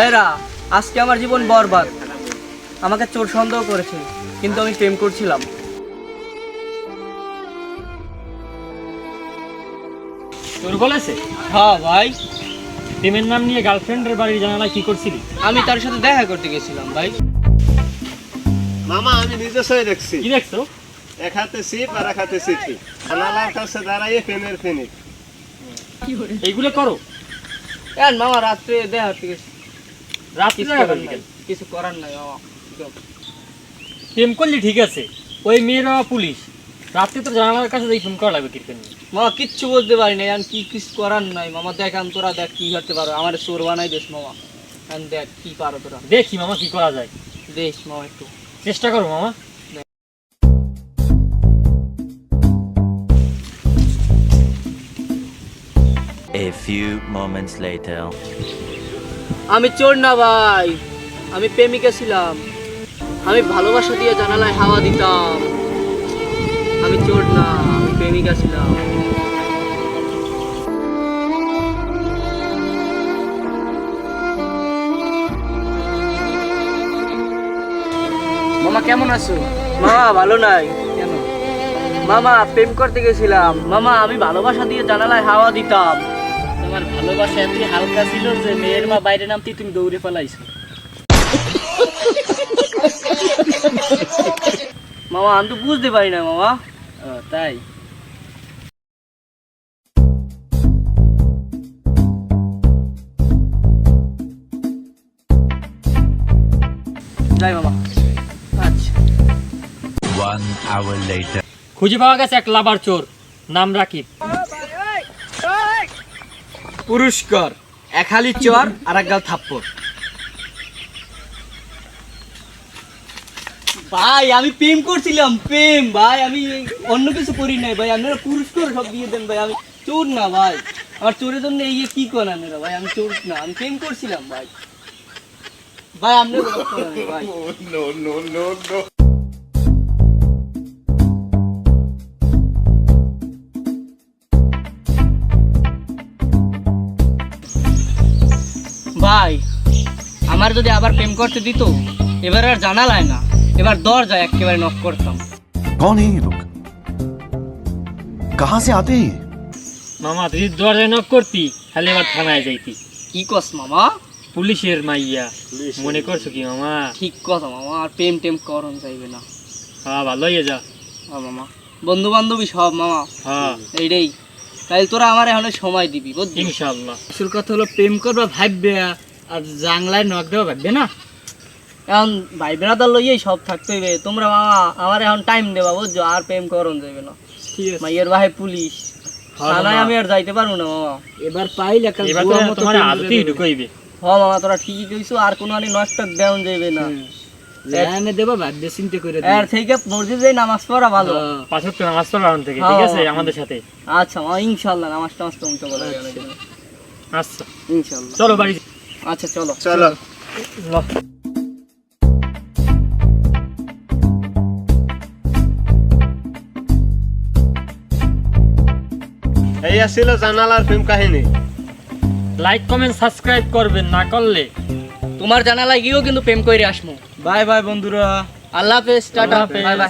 ভাইরা আজকে আমার জীবন বরবাদ। আমাকে চোর সন্দেহ করেছে, কিন্তু আমি প্রেম করছিলাম। তোর বলেছে? হ্যাঁ ভাই, প্রেমের নাম নিয়ে গার্লফ্রেন্ডের বাড়ির জানালায় কি করছিলি? আমি তার সাথে দেখা করতে গেছিলাম ভাই। মামা আমি নিজে সই দেখছি, কি দেখছো? এক হাতে সিপ আর এক হাতে চিঠি, জানালার কাছে দাঁড়াইয়ে প্রেমের ফিনিক। এইগুলো করো? মামা রাত্রে দেখা করতে গেছি। রাত্রি কিছু দেখা করার করলি নাই, কেন? কিছু করার নাই মামা। প্রেম করলি ঠিক আছে, ওই মেয়েরা পুলিশ, রাত্রে তো জানালার কাছে যাই ফোন করা লাগবে কীর্তন। মামা কিচ্ছু বলতে পারি নাই, আমি কি কিছু করার নাই মামা। দেখান তোরা, দেখ কি করতে পারো। আমার চোর বানাই দিস মামা, দেখ কি পারো তোরা। দেখি মামা কি করা যায়, দেখ মামা একটু চেষ্টা করো মামা। A few moments later. আমি চোর না ভাই, আমি প্রেমিকা ছিলাম। আমি ভালোবাসা দিয়ে জানালায় হাওয়া দিতাম। আমি চোর না, আমি প্রেমিকা ছিলাম। মামা কেমন আছো? মামা ভালো নাই। কেন? মামা প্রেম করতে গেছিলাম। মামা আমি ভালোবাসা দিয়ে জানালায় হাওয়া দিতাম। তোমার ভালোবাসা এতই হালকা ছিল যে মেয়ের মা বাইরে নামতেই তুমি দৌড়ে পালাইছো। মামা আমি তো বুঝতে পারি না মামা। তাই? যাই মামা। আচ্ছা। 1 hour later. খুঁজে পাওয়া গেছে এক লাভার চোর, নাম রাকিব। পুরস্কার এক হালি চর আর এক গাল থাপ্পড়। ভাই আমি প্রেম করছিলাম, প্রেম ভাই, আমি অন্য কিছু করি নাই ভাই। আপনারা পুরস্কার সব দিয়ে দেন ভাই। আমি চোর না ভাই, আমার চোরের জন্য এই কি করেন আপনারা ভাই? আমি চোর না, আমি প্রেম করছিলাম ভাই। ভাই আপনি ভাই ভাই আমার যদি আবার প্রেম করতে দিত, এবার আর জানালায় না, এবার দরজায় একেবারে নক করতাম। कौन है ये लोग? कहाँ से आते हैं ये? মামা তুই দরজায় নক করতি, খালি এবার থানায় যাইতি। কি কস মামা? পুলিশের মাইয়া মনে করছো কি মামা? ঠিক কথা মামা, আর প্রেম টেম করন চাইবে না। হ্যাঁ ভালো হয়ে যা। হ্যাঁ মামা, বন্ধু বান্ধবী সব মামা হ্যাঁ এইটাই। তাইলে তোরা আমার এখন সময় দিবি বুঝলি? ইনশাআল্লাহ। আসল কথা হলো প্রেম করবা ভাববে, আর জাংলায় নক দেওয়া ভাববে না। এখন ভাই ব্রাদার লইয়েই সব থাকতে হইবে। তোমরা মামা আমার এখন টাইম দেবা বুঝছো, আর প্রেম করন যাইবে না। ঠিক আছে মাইয়ের ভাই পুলিশ, থানায় আমি আর যাইতে পারবো না মামা। এবার পাইলে এবার তো তোমার আদতেই ঢুকাইবে। হ্যাঁ মামা তোরা ঠিকই কইছো, আর কোনো আনি নষ্ট দেওয়া যাইবে না। জানে দেবা ভাববে চিন্তা করে এর থেকে মসজিদে নামাজ পড়া ভালো। 5 ওয়াক্ত নামাজ পড়া থেকে, ঠিক আছে আমাদের সাথে। আচ্ছা মামা ইনশাআল্লাহ নামাজ টামাজ তুমি তো বলে গেলে আচ্ছা ইনশাআল্লাহ। চলো বাড়ি। আচ্ছা চলো চলো এই আসছিল জানালার প্রেম কাহিনী। লাইক কমেন্ট সাবস্ক্রাইব করবেন, না করলে তোমার জানালায় গিয়েও কিন্তু প্রেম করে আসমু। বাই বাই বন্ধুরা। আল্লাহ হাফেজ, টাটা, আল্লাহ হাফেজ। Bye bye.